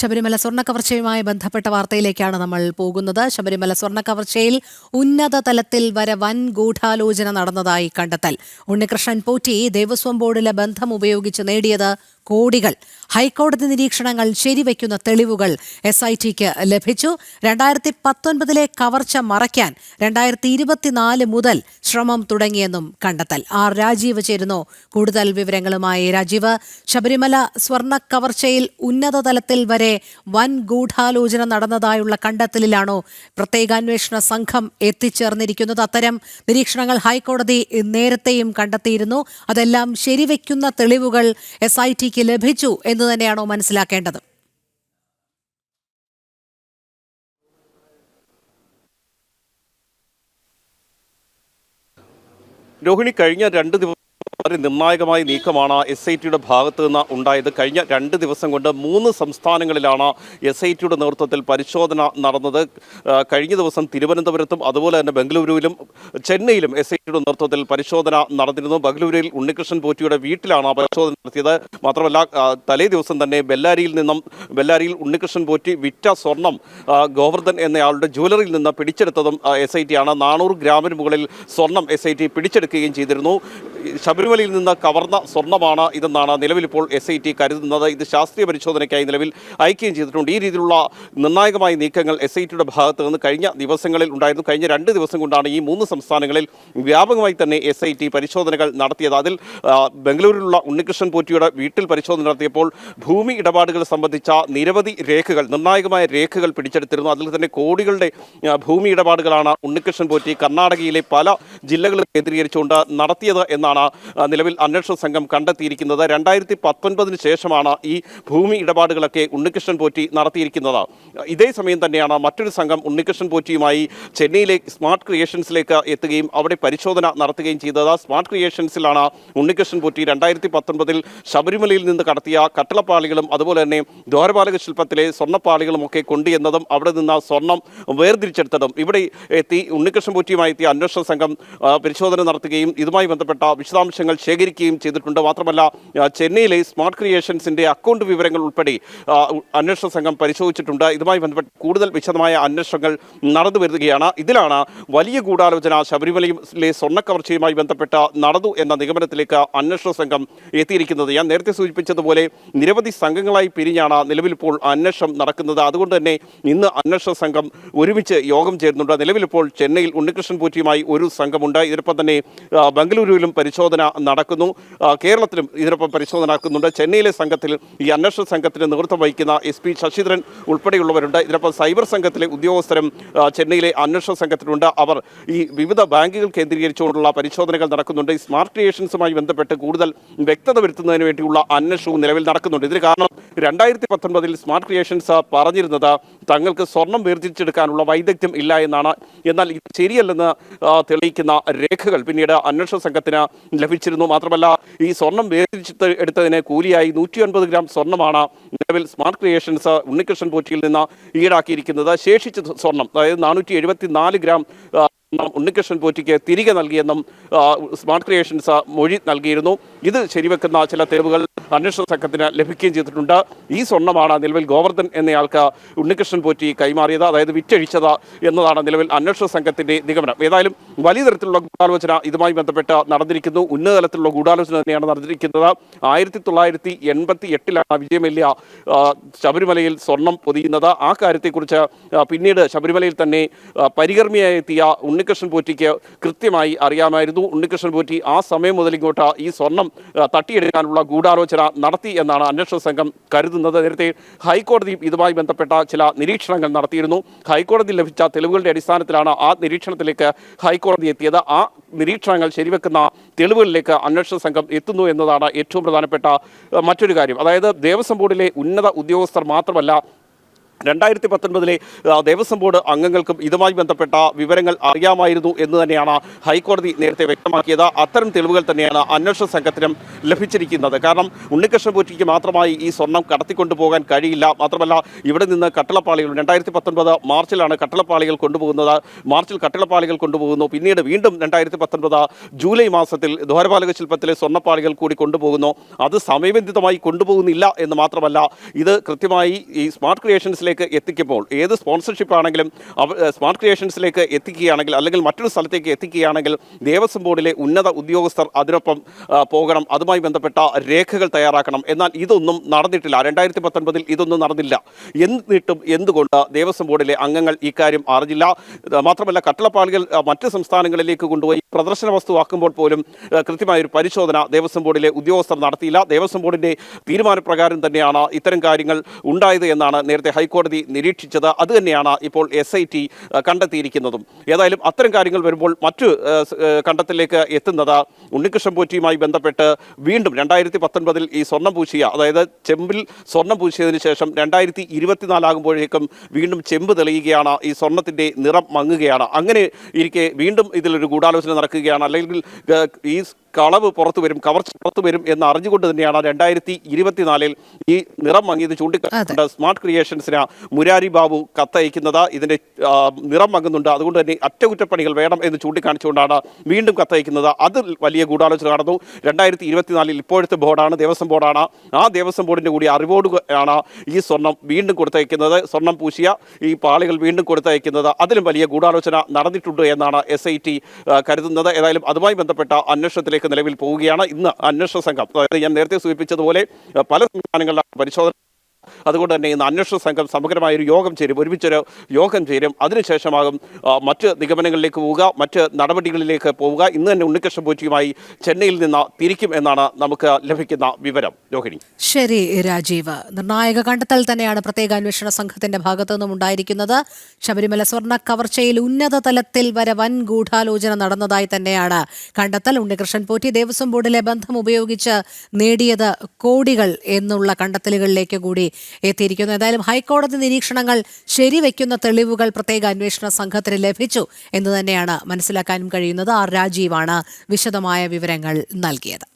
ശബരിമല സ്വർണ്ണക്കവർച്ചയുമായി ബന്ധപ്പെട്ട വാർത്തയിലേക്കാണ് നമ്മൾ പോകുന്നത്. ശബരിമല സ്വർണ്ണക്കവർച്ചയിൽ ഉന്നത തലത്തിൽ വരെ വൻ ഗൂഢാലോചന നടന്നതായി കണ്ടെത്തൽ. ഉണ്ണികൃഷ്ണൻ പോറ്റി ദേവസ്വം ബോർഡിലെ ബന്ധം ഉപയോഗിച്ച് നേടിയത് കോടികൾ. ഹൈക്കോടതി നിരീക്ഷണങ്ങൾ ശരിവയ്ക്കുന്ന തെളിവുകൾ SITക്ക് ലഭിച്ചു. 2019 കവർച്ച മറയ്ക്കാൻ 2024 മുതൽ ശ്രമം തുടങ്ങിയെന്നും കണ്ടെത്തൽ. രാജീവ് ചേരുന്നു കൂടുതൽ വിവരങ്ങളുമായി. രാജീവ്, ശബരിമല സ്വർണ്ണ കവർച്ചയിൽ ഉന്നത തലത്തിൽ വരെ വൻ ഗൂഢാലോചന നടന്നതായുള്ള കണ്ടെത്തലിലാണോ പ്രത്യേകാന്വേഷണ സംഘം എത്തിച്ചേർന്നിരിക്കുന്നത്? അത്തരം നിരീക്ഷണങ്ങൾ ഹൈക്കോടതി നേരത്തെയും കണ്ടെത്തിയിരുന്നു. അതെല്ലാം ശരിവയ്ക്കുന്ന തെളിവുകൾ SITക്ക് ലഭിച്ചു എന്ന് തന്നെയാണോ മനസ്സിലാക്കേണ്ടത്? രോഹിണി, കഴിഞ്ഞ 2 ദിവസം വളരെ നിർണായകമായ നീക്കമാണ് SITയുടെ ഭാഗത്തു നിന്ന് ഉണ്ടായത്. കഴിഞ്ഞ 2 ദിവസം കൊണ്ട് 3 സംസ്ഥാനങ്ങളിലാണ് SITയുടെ നേതൃത്വത്തിൽ പരിശോധന നടന്നത്. കഴിഞ്ഞ ദിവസം തിരുവനന്തപുരത്തും അതുപോലെ തന്നെ ബംഗളൂരുവിലും ചെന്നൈയിലും SITയുടെ നേതൃത്വത്തിൽ പരിശോധന നടന്നിരുന്നു. ബംഗളൂരുവിൽ ഉണ്ണികൃഷ്ണൻ പോറ്റിയുടെ വീട്ടിലാണ് പരിശോധന നടത്തിയത്. മാത്രമല്ല, തലേ ദിവസം തന്നെ ബെല്ലാരിയിൽ ഉണ്ണികൃഷ്ണൻ പോറ്റി വിറ്റ സ്വർണം ഗോവർദ്ധൻ എന്നയാളുടെ ജ്വല്ലറിയിൽ നിന്ന് പിടിച്ചെടുത്തതും SIT ആണ്. 400 ഗ്രാമിന് മുകളിൽ സ്വർണം SIT പിടിച്ചെടുക്കുകയും ചെയ്തിരുന്നു. ശബരിമലയിൽ നിന്ന് കവർന്ന സ്വർണ്ണമാണ് ഇതെന്നാണ് നിലവിലിപ്പോൾ SIT കരുതുന്നത്. ഇത് ശാസ്ത്രീയ പരിശോധനയ്ക്കായി നിലവിൽ അയക്കുകയും ചെയ്തിട്ടുണ്ട്. ഈ രീതിയിലുള്ള നിർണായകമായ നീക്കങ്ങൾ SITയുടെ ഭാഗത്ത് നിന്ന് കഴിഞ്ഞ ദിവസങ്ങളിൽ ഉണ്ടായിരുന്നു. കഴിഞ്ഞ 2 ദിവസം കൊണ്ടാണ് ഈ 3 സംസ്ഥാനങ്ങളിൽ വ്യാപകമായി തന്നെ SIT പരിശോധനകൾ നടത്തിയത്. അതിൽ ബംഗളൂരിലുള്ള ഉണ്ണികൃഷ്ണൻ പോറ്റിയുടെ വീട്ടിൽ പരിശോധന നടത്തിയപ്പോൾ ഭൂമി ഇടപാടുകൾ സംബന്ധിച്ച നിരവധി രേഖകൾ, നിർണായകമായ രേഖകൾ പിടിച്ചെടുത്തിരുന്നു. അതിൽ തന്നെ കോടികളുടെ ഭൂമി ഇടപാടുകളാണ് ഉണ്ണികൃഷ്ണൻ പോറ്റി കർണാടകയിലെ പല ജില്ലകൾ കേന്ദ്രീകരിച്ചുകൊണ്ട് നടത്തിയത് എന്നാണ് നിലവിൽ അന്വേഷണ സംഘം കണ്ടെത്തിയിരിക്കുന്നത്. 2019 ശേഷമാണ് ഈ ഭൂമി ഇടപാടുകളൊക്കെ ഉണ്ണികൃഷ്ണൻ പോറ്റി നടത്തിയിരിക്കുന്നത്. ഇതേ സമയം തന്നെയാണ് മറ്റൊരു സംഘം ഉണ്ണികൃഷ്ണൻ പോറ്റിയുമായി ചെന്നൈയിലെ സ്മാർട്ട് ക്രിയേഷൻസിലേക്ക് എത്തുകയും അവിടെ പരിശോധന നടത്തുകയും ചെയ്തത്. സ്മാർട്ട് ക്രിയേഷൻസിലാണ് ഉണ്ണികൃഷ്ണൻ പോറ്റി 2019 ശബരിമലയിൽ നിന്ന് കടത്തിയ കട്ടളപ്പാളികളും അതുപോലെ തന്നെ ദ്വാരപാലക ശില്പത്തിലെ സ്വർണ്ണപ്പാളികളും ഒക്കെ കൊണ്ടുവന്നതും അവിടെ നിന്ന് സ്വർണം വേർതിരിച്ചെടുത്തതും. ഇവിടെ എത്തി ഉണ്ണികൃഷ്ണൻ പോറ്റിയുമായി എത്തിയ അന്വേഷണ സംഘം പരിശോധന നടത്തുകയും ഇതുമായി ബന്ധപ്പെട്ട വിശദാംശങ്ങൾ ശേഖരിക്കുകയും ചെയ്തിട്ടുണ്ട്. മാത്രമല്ല, ചെന്നൈയിലെ സ്മാർട്ട് ക്രിയേഷൻസിന്റെ അക്കൗണ്ട് വിവരങ്ങൾ ഉൾപ്പെടെ അന്വേഷണ സംഘം പരിശോധിച്ചിട്ടുണ്ട്. ഇതുമായി ബന്ധപ്പെട്ട് കൂടുതൽ വിശദമായ അന്വേഷണങ്ങൾ നടന്നു വരികയാണ്. ഇതിലാണ് വലിയ ഗൂഢാലോചന ശബരിമലയിലെ സ്വർണ്ണക്കവർച്ചയുമായി ബന്ധപ്പെട്ട് നടന്നു എന്ന നിഗമനത്തിലേക്ക് അന്വേഷണ സംഘം എത്തിയിരിക്കുന്നത്. ഞാൻ നേരത്തെ സൂചിപ്പിച്ചതുപോലെ നിരവധി സംഘങ്ങളായി പിരിഞ്ഞാണ് നിലവിലിപ്പോൾ അന്വേഷണം നടക്കുന്നത്. അതുകൊണ്ട് തന്നെ ഇന്ന് അന്വേഷണ സംഘം ഒരുമിച്ച് യോഗം ചേരുന്നുണ്ട്. നിലവിലിപ്പോൾ ചെന്നൈയിൽ ഉണ്ണികൃഷ്ണൻ പോറ്റിയുമായി ഒരു സംഘമുണ്ട്. ഇതിനൊപ്പം തന്നെ ബംഗളൂരുവിലും പരിശോധന നടക്കുന്നു. കേരളത്തിലും ഇതിനൊപ്പം പരിശോധന നടക്കുന്നുണ്ട്. ചെന്നൈയിലെ സംഘത്തിൽ ഈ അന്വേഷണ സംഘത്തിന് നേതൃത്വം വഹിക്കുന്ന SP ശശിധരൻ ഉൾപ്പെടെയുള്ളവരുണ്ട്. ഇതിനൊപ്പം സൈബർ സംഘത്തിലെ ഉദ്യോഗസ്ഥരും ചെന്നൈയിലെ അന്വേഷണ സംഘത്തിലുണ്ട്. അവർ ഈ വിവിധ ബാങ്കുകൾ കേന്ദ്രീകരിച്ചുകൊണ്ടുള്ള പരിശോധനകൾ നടക്കുന്നുണ്ട്. ഈ സ്മാർട്ട് ക്രിയേഷൻസുമായി ബന്ധപ്പെട്ട് കൂടുതൽ വ്യക്തത വരുത്തുന്നതിന് വേണ്ടിയുള്ള അന്വേഷണവും നിലവിൽ നടക്കുന്നുണ്ട്. ഇതിന് കാരണം 2019 സ്മാർട്ട് ക്രിയേഷൻസ് പറഞ്ഞിരുന്നത് തങ്ങൾക്ക് സ്വർണം വേർതിരിച്ചെടുക്കാനുള്ള വൈദഗ്ധ്യം ഇല്ല എന്നാണ്. എന്നാൽ ഇത് ശരിയല്ലെന്ന് തെളിയിക്കുന്ന രേഖകൾ പിന്നീട് അന്വേഷണ സംഘത്തിന് ലഭിച്ചിരുന്നു. മാത്രമല്ല, ഈ സ്വർണം വേർതിരിച്ചെടുത്തതിന് കൂലിയായി 109 ഗ്രാം സ്വർണ്ണമാണ് നിലവിൽ സ്മാർട്ട് ക്രിയേഷൻസ് ഉണ്ണികൃഷ്ണൻ പോറ്റിയിൽ നിന്ന് ഈടാക്കിയിരിക്കുന്നത്. ശേഷിച്ച സ്വർണം, അതായത് 474 ഗ്രാം ഉണ്ണികൃഷ്ണൻ പോറ്റിക്ക് തിരികെ നൽകിയെന്നും സ്മാർട്ട് ക്രിയേഷൻസ് മൊഴി നൽകിയിരുന്നു. ഇത് ശരിവെക്കുന്ന ചില തെളിവുകൾ അന്വേഷണ സംഘത്തിന് ലഭിക്കുകയും ചെയ്തിട്ടുണ്ട്. ഈ സ്വർണ്ണമാണ് നിലവിൽ ഗോവർദ്ധൻ എന്നയാൾക്ക് ഉണ്ണികൃഷ്ണൻ പോറ്റി കൈമാറിയത്, അതായത് വിറ്റഴിച്ചത് എന്നതാണ് നിലവിൽ അന്വേഷണ സംഘത്തിന്റെ നിഗമനം. ഏതായാലും വലിയ തരത്തിലുള്ള ഗൂഢാലോചന ഇതുമായി ബന്ധപ്പെട്ട് നടന്നിരിക്കുന്നു. ഉന്നത തലത്തിലുള്ള ഗൂഢാലോചന തന്നെയാണ് നടന്നിരിക്കുന്നത്. 1988 വിജയമല്യ ശബരിമലയിൽ സ്വർണം പൊതിയുന്നത്. ആ കാര്യത്തെക്കുറിച്ച് പിന്നീട് ശബരിമലയിൽ തന്നെ പരികർമ്മിയായി എത്തിയ ഉണ്ണികൃഷ്ണൻ പോറ്റിക്ക് കൃത്യമായി അറിയാമായിരുന്നു. ഉണ്ണികൃഷ്ണൻ പോറ്റി ആ സമയം മുതൽ ഇങ്ങോട്ട് ഈ സ്വർണം തട്ടിയെടുക്കാനുള്ള ഗൂഢാലോചന നടത്തി എന്നാണ് അന്വേഷണ സംഘം കരുതുന്നത്. നേരത്തെ ഹൈക്കോടതിയും ഇതുമായി ബന്ധപ്പെട്ട ചില നിരീക്ഷണങ്ങൾ നടത്തിയിരുന്നു. ഹൈക്കോടതി ലഭിച്ച തെളിവുകളുടെ അടിസ്ഥാനത്തിലാണ് ആ നിരീക്ഷണത്തിലേക്ക് ഹൈക്കോടതി എത്തിയത്. ആ നിരീക്ഷണങ്ങൾ ശരിവെക്കുന്ന തെളിവുകളിലേക്ക് അന്വേഷണ സംഘം എത്തുന്നു എന്നതാണ് ഏറ്റവും പ്രധാനപ്പെട്ട മറ്റൊരു കാര്യം. അതായത് ദേവസ്വം ബോർഡിലെ ഉന്നത ഉദ്യോഗസ്ഥർ മാത്രമല്ല 2019 ദേവസ്വം ബോർഡ് അംഗങ്ങൾക്കും ഇതുമായി ബന്ധപ്പെട്ട വിവരങ്ങൾ അറിയാമായിരുന്നു എന്ന് തന്നെയാണ് ഹൈക്കോടതി നേരത്തെ വ്യക്തമാക്കിയത്. അത്തരം തെളിവുകൾ തന്നെയാണ് അന്വേഷണ സംഘത്തിനും ലഭിച്ചിരിക്കുന്നത്. കാരണം ഉണ്ണികൃഷ്ണൻ പോറ്റിക്ക് മാത്രമായി ഈ സ്വർണം കടത്തിക്കൊണ്ടുപോകാൻ കഴിയില്ല. മാത്രമല്ല ഇവിടെ നിന്ന് കട്ടിളപ്പാളികൾ 2019 മാർച്ചിലാണ് കട്ടിളപ്പാളികൾ കൊണ്ടുപോകുന്നത്. മാർച്ചിൽ കട്ടിളപ്പാളികൾ കൊണ്ടുപോകുന്നു. പിന്നീട് വീണ്ടും 2019 ജൂലൈ മാസത്തിൽ ദ്വാരപാലക ശില്പത്തിലെ സ്വർണ്ണപ്പാളികൾ കൂടി കൊണ്ടുപോകുന്നു. അത് സമയബന്ധിതമായി കൊണ്ടുപോകുന്നില്ല എന്ന് മാത്രമല്ല, ഇത് കൃത്യമായി ഈ സ്മാർട്ട് ക്രിയേഷൻസിലേക്ക് എത്തിക്കുമ്പോൾ ഏത് സ്പോൺസർഷിപ്പ് ആണെങ്കിലും സ്മാർട്ട് ക്രിയേഷൻസിലേക്ക് എത്തിക്കുകയാണെങ്കിൽ അല്ലെങ്കിൽ മറ്റൊരു സ്ഥലത്തേക്ക് എത്തിക്കുകയാണെങ്കിൽ ദേവസ്വം ബോർഡിലെ ഉന്നത ഉദ്യോഗസ്ഥർ അതിനൊപ്പം പോകണം. അതുമായി ബന്ധപ്പെട്ട രേഖകൾ തയ്യാറാക്കണം. എന്നാൽ ഇതൊന്നും നടന്നിട്ടില്ല. 2019 ഇതൊന്നും നടന്നില്ല. എന്നിട്ടും എന്തുകൊണ്ട് ദേവസ്വം ബോർഡിലെ അംഗങ്ങൾ ഇക്കാര്യം അറിഞ്ഞില്ല? മാത്രമല്ല, കട്ടിളപ്പാളികൾ മറ്റ് സംസ്ഥാനങ്ങളിലേക്ക് കൊണ്ടുപോയി പ്രദർശന വസ്തുവാക്കുമ്പോൾ പോലും കൃത്യമായൊരു പരിശോധന ദേവസ്വം ബോർഡിലെ ഉദ്യോഗസ്ഥർ നടത്തിയില്ല. ദേവസ്വം ബോർഡിന്റെ തീരുമാനപ്രകാരം തന്നെയാണ് ഇത്തരം കാര്യങ്ങൾ ഉണ്ടായത് എന്നാണ് നേരത്തെ ഹൈക്കോടതി നിരീക്ഷിച്ചത്. അതുതന്നെയാണ് ഇപ്പോൾ SIT കണ്ടെത്തിയിരിക്കുന്നതും. ഏതായാലും അത്തരം കാര്യങ്ങൾ വരുമ്പോൾ മറ്റു കണ്ടെത്തലിലേക്ക് എത്തുന്നത് ഉണ്ണികൃഷ്ണൻ പോറ്റിയുമായി ബന്ധപ്പെട്ട് വീണ്ടും 2019 ഈ സ്വർണ്ണം പൂശിയ, അതായത് ചെമ്പിൽ സ്വർണ്ണം പൂശിയതിനു ശേഷം 2024 ആകുമ്പോഴേക്കും വീണ്ടും ചെമ്പ് തെളിയുകയാണ്. ഈ സ്വർണത്തിന്റെ നിറം മങ്ങുകയാണ്. അങ്ങനെ ഇരിക്കെ വീണ്ടും ഇതിലൊരു ഗൂഢാലോചന നടക്കുകയാണ്. അല്ലെങ്കിൽ ഈ കളവ് പുറത്തു വരും, കവർച്ച പുറത്തു വരും എന്ന് അറിഞ്ഞുകൊണ്ട് തന്നെയാണ് 2024 ഈ നിറം മങ്ങിയത് ചൂണ്ടിക്കാണിച്ചുകൊണ്ട് സ്മാർട്ട് ക്രിയേഷൻസിന് മുരാരി ബാബു കത്തയക്കുന്നത്. ഇതിന്റെ നിറം മങ്ങുന്നുണ്ട്, അതുകൊണ്ട് തന്നെ അറ്റകുറ്റപ്പണികൾ വേണം എന്ന് ചൂണ്ടിക്കാണിച്ചുകൊണ്ടാണ് വീണ്ടും കത്തയക്കുന്നത്. അത് വലിയ ഗൂഢാലോചന നടന്നു. 2024 ഇപ്പോഴത്തെ ബോർഡാണ്, ദേവസ്വം ബോർഡാണ്. ആ ദേവസ്വം ബോർഡിന്റെ കൂടി അറിവോട് ആണ് ഈ സ്വർണം വീണ്ടും കൊടുത്തയക്കുന്നത്. സ്വർണം പൂശിയ ഈ പാളികൾ വീണ്ടും കൊടുത്തയക്കുന്നത്. അതിലും വലിയ ഗൂഢാലോചന നടന്നിട്ടുണ്ട് എന്നാണ് SIT കരുതുന്നത്. ഏതായാലും അതുമായി ബന്ധപ്പെട്ട അന്വേഷണത്തിലേക്ക് നിലവിൽ പോവുകയാണ്. ഇന്ന് അന്വേഷണ സംഘം, അതായത് ഞാൻ നേരത്തെ സൂചിപ്പിച്ചതുപോലെ പല സംസ്ഥാനങ്ങളിലാണ് പരിശോധന. അതുകൊണ്ട് തന്നെ ഇന്ന് അന്വേഷണ സംഘം സമഗ്രമായൊരു യോഗം ചേരും, ഒരുമിച്ചൊരു യോഗം ചേരും. അതിനുശേഷമാകും മറ്റ് നിഗമനങ്ങളിലേക്ക് പോവുക, മറ്റ് നടപടികളിലേക്ക് പോവുക. ഇന്ന് തന്നെ ഉണ്ണികൃഷ്ണൻ പോറ്റിയുമായി ചെന്നൈയിൽ നിന്ന് തിരിക്കും എന്നാണ് നമുക്ക് ലഭിക്കുന്ന വിവരം. രോഹിണി. ശരി രാജീവ്, നിർണായക കണ്ടെത്തൽ തന്നെയാണ് പ്രത്യേക അന്വേഷണ സംഘത്തിന്റെ ഭാഗത്തു നിന്നും ഉണ്ടായിരിക്കുന്നത്. ശബരിമല സ്വർണ്ണ കവർച്ചയിൽ ഉന്നത തലത്തിൽ വരെ വൻ ഗൂഢാലോചന നടന്നതായി തന്നെയാണ് കണ്ടെത്തൽ. ഉണ്ണികൃഷ്ണൻ പോറ്റി ദേവസ്വം ബോർഡിലെ ബന്ധം ഉപയോഗിച്ച് നേടിയത് കോടികൾ എന്നുള്ള കണ്ടെത്തലുകളിലേക്ക് കൂടി എത്തിയിരിക്കുന്നു. ഏതായാലും ഹൈക്കോടതി നിരീക്ഷണങ്ങൾ ശരിവെക്കുന്ന തെളിവുകൾ പ്രത്യേക അന്വേഷണ സംഘത്തിന് ലഭിച്ചു എന്ന് തന്നെയാണ് മനസ്സിലാക്കാനും കഴിയുന്നത്. ആർ രാജീവാണ് വിശദമായ വിവരങ്ങൾ നൽകിയത്.